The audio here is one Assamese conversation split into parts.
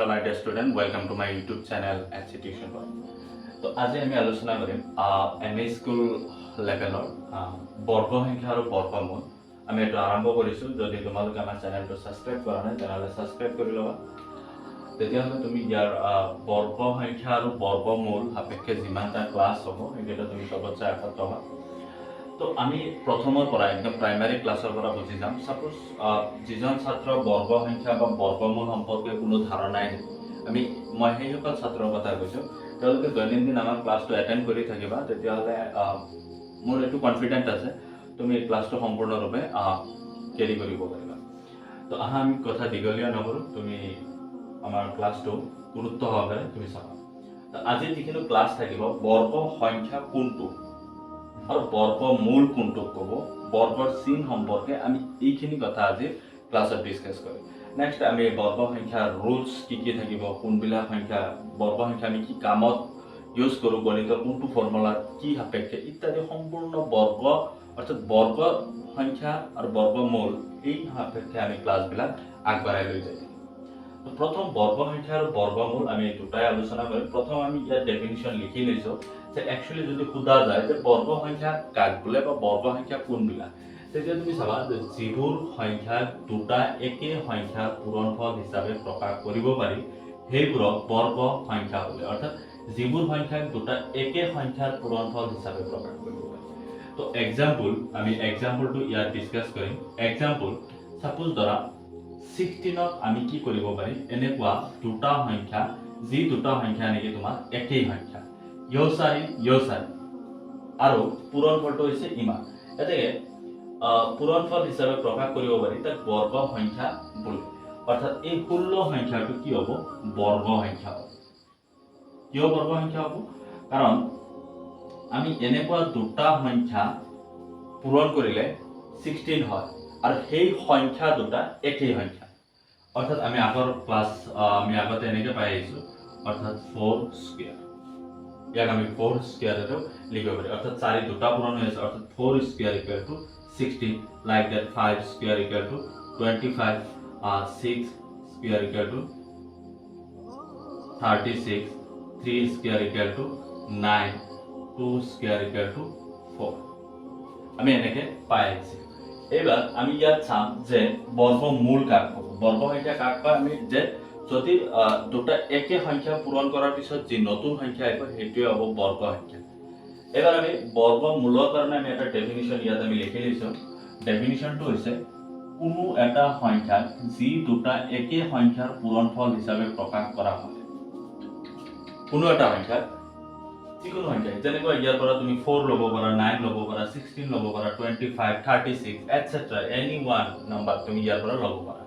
Hello my dear student, welcome to my YouTube channel HC Tuition Boy. তো আজি আমি আলোচনা কৰিম এমএ স্কুল লেভেলৰ বৰ্গসংখ্যা আৰু বৰ্গমূল। আমি এটা আৰম্ভ কৰিছো। যদি তোমালোকে আমাৰ চেনেলটো সাবস্ক্ৰাইব কৰা নাই তেনেহলে সাবস্ক্ৰাইব কৰি লবা। তেতিয়াহলে তুমি ইয়াৰ বৰ্গসংখ্যা আৰু বৰ্গমূল সাপেক্ষে যিমানটা ক্লাছ হ'ব এটা তুমি সবতছে আগত পাবা। তো আমি প্ৰথমৰ পৰা একদম প্ৰাইমাৰী ক্লাছৰ পৰা বুজি যাম। সাপোজ যিজন ছাত্ৰ বৰ্গসংখ্যা বা বৰ্গমূল সম্পৰ্কে কোনো ধাৰণাই নাই, মই সেইসকল ছাত্ৰৰ কথা কৈছো, তেওঁলোকে দৈনন্দিন আমাৰ ক্লাছটো এটেণ্ড কৰি থাকিবা। তেতিয়াহ'লে মোৰ এইটো কনফিডেন্ট আছে তুমি ক্লাছটো সম্পূৰ্ণৰূপে কেৰি কৰিব পাৰিবা। তো আমি কথা দীঘলীয়া নকৰোঁ, তুমি আমাৰ ক্লাছটো গুৰুত্ব সহকাৰে তুমি চাবা। আজি যিখিনি ক্লাছ থাকিব বৰ্গ সংখ্যা কোনটো আৰু বৰ্গমূল কোনটোক ক'ব, বৰ্গৰ চিন সম্পৰ্কে আমি এইখিনি কথা আজি ক্লাছত ডিছকাছ কৰিম। নেক্সট আমি বৰ্গ সংখ্যাৰ ৰুলছ কি থাকিব, কোনবিলাক সংখ্যা বৰ্গ সংখ্যা আমি কি কামত ইউজ কৰোঁ, গণিতৰ কোনটো ফৰ্মুলাত কি সাপেক্ষে ইত্যাদি সম্পূৰ্ণ বৰ্গ অৰ্থাৎ বৰ্গ সংখ্যা আৰু বৰ্গমূল এই সাপেক্ষে আমি ক্লাছবিলাক আগবঢ়াই লৈ যাই। প্ৰথম বৰ্গ সংখ্যা আৰু বৰ্গমূল আমি দুটাই আলোচনা কৰিম। প্ৰথম আমি ইয়াৰ ডেফিনিশ্যন লিখি লৈছোঁ যে একচুৱেলি যদি সোধা যায় যে বৰ্গ সংখ্যা কাক বোলে বা বৰ্গ সংখ্যা কোনবিলাক, তেতিয়া তুমি চাবা যে যিবোৰ সংখ্যাক দুটা একে সংখ্যাৰ পূৰণফল হিচাপে প্ৰকাশ কৰিব পাৰি সেইবোৰক বৰ্গ সংখ্যা বোলে। অৰ্থাৎ যিবোৰ সংখ্যাক দুটা একে সংখ্যাৰ পূৰণফল হিচাপে প্ৰকাশ কৰিব পাৰি। তো আমি এক্সাম্পলটো ইয়াত ডিছকাছ কৰিম। এক্সাম্পল সাপোজ ধৰা 16ক আমি কি কৰিব পাৰি, এনেকুৱা দুটা সংখ্যা যি দুটা সংখ্যা নেকি তোমাৰ একেই সংখ্যা, ইয় 4 আৰু পূৰণফলটো হৈছে ইমান, এতেকে পূৰণফল হিচাপে প্ৰকাশ কৰিব পাৰি তাক বৰ্গ সংখ্যা বোলে। অৰ্থাৎ এই 16 সংখ্যাটো কি হ'ব, বৰ্গ সংখ্যা হ'ব। কিয় বৰ্গ সংখ্যা হ'ব? কাৰণ আমি এনেকুৱা দুটা সংখ্যা পূৰণ কৰিলে 16 হয় আৰু সেই সংখ্যা দুটা একেই সংখ্যা। অৰ্থাৎ আমি আগতে এনেকৈ পাই আহিছোঁ, অৰ্থাৎ 4 স্কুৱেৰ, ইয়াক আমি 4 স্কুৱেৰটো লিখিব পাৰি। অৰ্থাৎ 4 দুটা পূৰণ হৈ আছে, অৰ্থাৎ 4 square equal to 16, like that 5 square equal to 25, 6 square equal to 36, 3 square equal to 9, 2 square equal to 4। আমি এনেকে পাই আহিছি। এবার আমি ইয়াত চাম যে বর্গমূল কাক হ'ব। বর্গ সংখ্যা কাক পায় আমি যে যদি দুটা একে সংখ্যা পূৰণ কৰাৰ পিছত যি নতুন সংখ্যা আহিব সেইটোৱে হ'ব বৰ্গ সংখ্যা। এবাৰ আমি বৰ্গমূলৰ কাৰণে আমি এটা ডেফিনিশ্যন ইয়াত আমি লিখি লৈছোঁ। ডেফিনিশ্যনটো হৈছে কোনো এটা সংখ্যাক যি দুটা একে সংখ্যাৰ পূৰণফল হিচাপে প্ৰকাশ কৰা হয়। কোনো এটা সংখ্যাক যিকোনো সংখ্যা, যেনেকৈ ইয়াৰ পৰা তুমি 4 ল'ব পাৰা, 9 ল'ব পাৰা, 16 ল'ব পাৰা, 25, 36 এটসেট্ৰা এনি ওৱান নম্বৰ তুমি ইয়াৰ পৰা ল'ব পাৰা,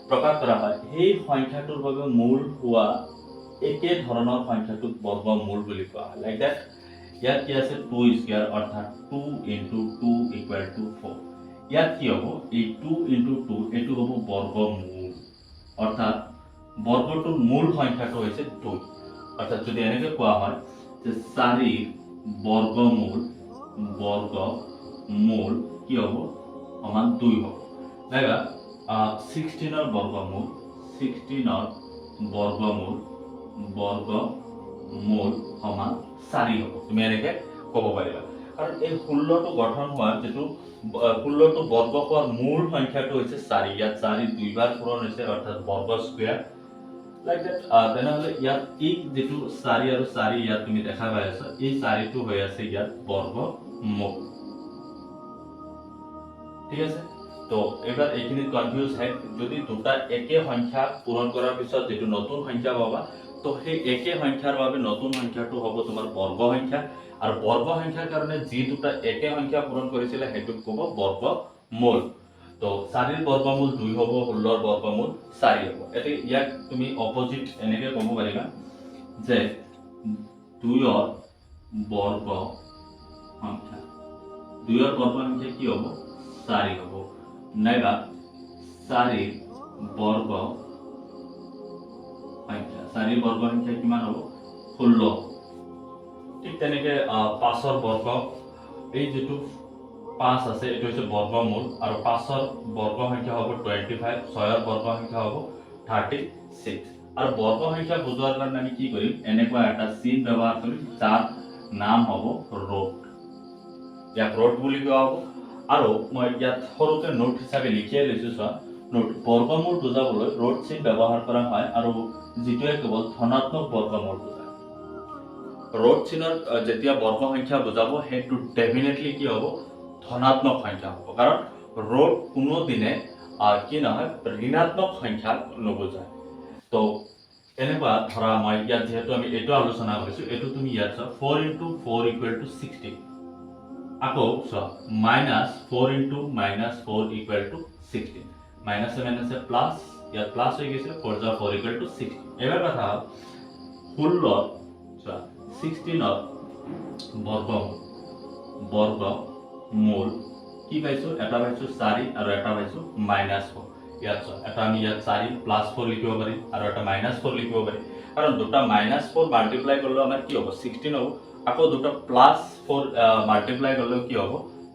প্ৰকাশ কৰা হয়। সেই সংখ্যাটোৰ বাবে মূল হোৱা একে ধৰণৰ সংখ্যাটোক বৰ্গমূল বুলি কোৱা হয়। লাইক দ্যাট ইয়াত কি আছে 2 স্কুৱেৰ, অৰ্থাৎ 2 × 2 = 4। ইয়াত কি হ'ব, এই 2 × 2 এইটো হ'ব বৰ্গমূল। অৰ্থাৎ বৰ্গটোৰ মূল সংখ্যাটো হৈছে 2। অৰ্থাৎ যদি এনেকৈ কোৱা হয় যে 4ৰ বৰ্গমূল কি হ'ব, সমান 2 হ'ব। নাইবা 16ৰ বৰ্গমূল সমান 4 হ'ব। তুমি এনেকে ক'ব পাৰিবা। কাৰণ এই 16টো গঠন হোৱাৰ যিটো 16টো বৰ্গ হোৱাৰ মূল সংখ্যাটো হৈছে 4। ইয়াত 4 দুইবাৰ পূৰণ হৈছে, অৰ্থাৎ বৰ্গ স্কুৱেৰ। লাইক দ্যাট তেনেহ'লে ইয়াত এই যিটো 4 আৰু 4 ইয়াত তুমি দেখা পাই আছা, এই 4টো হৈ আছে ইয়াত বৰ্গমূল। ঠিক আছে। তো এবাৰ এইখিনিত কনফিউজ হয়, যদি দুটা একে সংখ্যা পূৰণ কৰাৰ পিছত যিটো নতুন সংখ্যা পাবা, তো সেই একে সংখ্যাৰ বাবে নতুন সংখ্যাটো হ'ব তোমাৰ বৰ্গ সংখ্যা, আৰু বৰ্গ সংখ্যাৰ কাৰণে যি দুটা একে সংখ্যা পূৰণ কৰিছিলে সেইটোক ক'ব বৰ্গমূল। তো 4ৰ বৰ্গমূল 2 হ'ব, 16ৰ বৰ্গমূল 4 হ'ব। এতিয়া ইয়াক তুমি অপজিট এনেকৈ ক'ব পাৰিবা যে 2ৰ বৰ্গ সংখ্যা কি হ'ব, 4 হ'ব। নাইবা 4ৰ বৰ্গ সংখ্যা কিমান হ'ব, 16। ঠিক তেনেকে 5ৰ বৰ্গ, এই যিটো 5 আছে এইটো হৈছে বৰ্গমূল, আৰু 5ৰ বৰ্গ সংখ্যা হ'ব 25, 6ৰ বৰ্গ সংখ্যা হ'ব 36। আৰু বৰ্গ সংখ্যা বুজোৱাৰ কাৰণে আমি কি কৰিম এনেকুৱা এটা চিন ব্যৱহাৰ কৰিম যাৰ নাম হ'ব ৰুট ইয়াক ৰুট বুলি কোৱা হ'ব আৰু মই ইয়াত সৰুকে নোট হিচাপে লিখিয়ে লৈছো চোৱা নোট বৰ্গমূল বুজাবলৈ ৰুট চিন ব্যৱহাৰ কৰা হয় আৰু যিটোৱে কেৱল ধনাত্মক বৰ্গমূল বুজায় ৰুট চিনৰ যেতিয়া বৰ্গ সংখ্যা বুজাব সেইটো ডেফিনেটলি কি হ'ব ধনাত্মক সংখ্যা হ'ব কাৰণ ৰুট কোনো দিনে কি নহয় ঋণাত্মক সংখ্যা নুবুজায় তো এনেকুৱা ধৰা মই ইয়াত যেহেতু আমি এইটো আলোচনা কৰিছো এইটো তুমি ইয়াত চোৱা 4 * 4 = 60 আকৌ চোৱা -4 * -4 = 16 মাইনাসে মাইনাসে প্লাস ইয়াত প্লাস হৈ গৈছে 4 * 4 = 60 এবাৰ কথা হ'ল 16 চোৱা 16 বৰ্গমূল কি পাইছো এটা পাইছো 4 আৰু এটা পাইছো -4 ইয়াত এটা আমি ইয়াত 4 + 4 লিখিব পাৰিম আৰু এটা -4 লিখিব পাৰিম কাৰণ দুটা -4 মাল্টিপ্লাই কৰিলে আমাৰ কি হ'ব 16 হ'ব আকৌ দুটা +4 মাল্টিপ্লাই কৰিলে কি হ'ব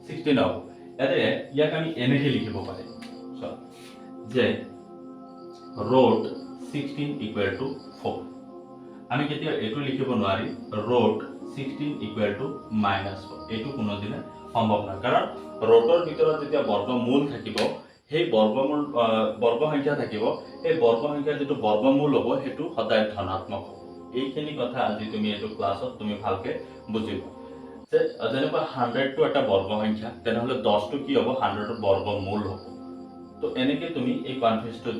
16 হ'ব ইয়াতে ইয়াক আমি এনেকে লিখিব পাৰিম চোৱা যে ৰুট 16 = 4 আমি কেতিয়া এটো লিখিব নোৱাৰি ৰুট 16 = -4 এটো কোনোদিনে সম্ভৱ নহয় কাৰণ ৰুটৰ ভিতৰত যেতিয়া বৰ্গমূল থাকিব সেই বৰ্গমূল বৰ্গ সংখ্যা থাকিব এই বৰ্গ সংখ্যা যেটো বৰ্গমূল হ'ব হেতু সদায় ধনাত্মক হ'ব এইখিনি কথা আজি তুমি এটো ক্লাছত তুমি ভালকে বুজিবা যে যেনেকুৱা 100 টো এটা বৰ্গ সংখ্যা তেনেহলে 10 টো কি হ'ব 100 ৰ বৰ্গমূল হ'ব তো এনেকে তুমি এই কনফিউজটো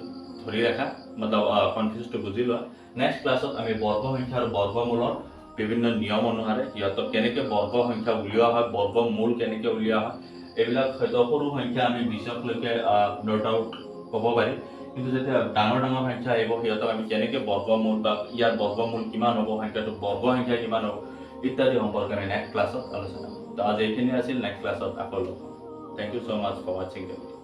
ধৰি ৰাখা मतलब কনফিউজটো বুজি লোৱা নেক্সট ক্লাছত আমি বৰ্গ সংখ্যা আৰু বৰ্গমূলৰ বিভিন্ন নিয়ম অনুসাৰে ইহঁতক কেনেকে বৰ্গ সংখ্যা উলিওৱা হয় বৰ্গমূল কেনেকে উলিওৱা হয় এইবিলাক হয়তো সৰু সংখ্যা আমি 20 লৈকে নোট আউট ক'ব পাৰি কিন্তু যেতিয়া ডাঙৰ ডাঙৰ সংখ্যা আহিব সিহঁতক আমি কেনেকে বৰ্গমূল বা ইয়াৰ বৰ্গমূল কিমান হ'ব সংখ্যাটো বৰ্গ সংখ্যা কিমান হ'ব ইত্যাদি সম্পৰ্কে আমি নেক্সট ক্লাছত আলোচনা কৰিম তো আজি এইখিনি আছিল নেক্সট ক্লাছত আকৌ লগ পাম thank you so much for watching the video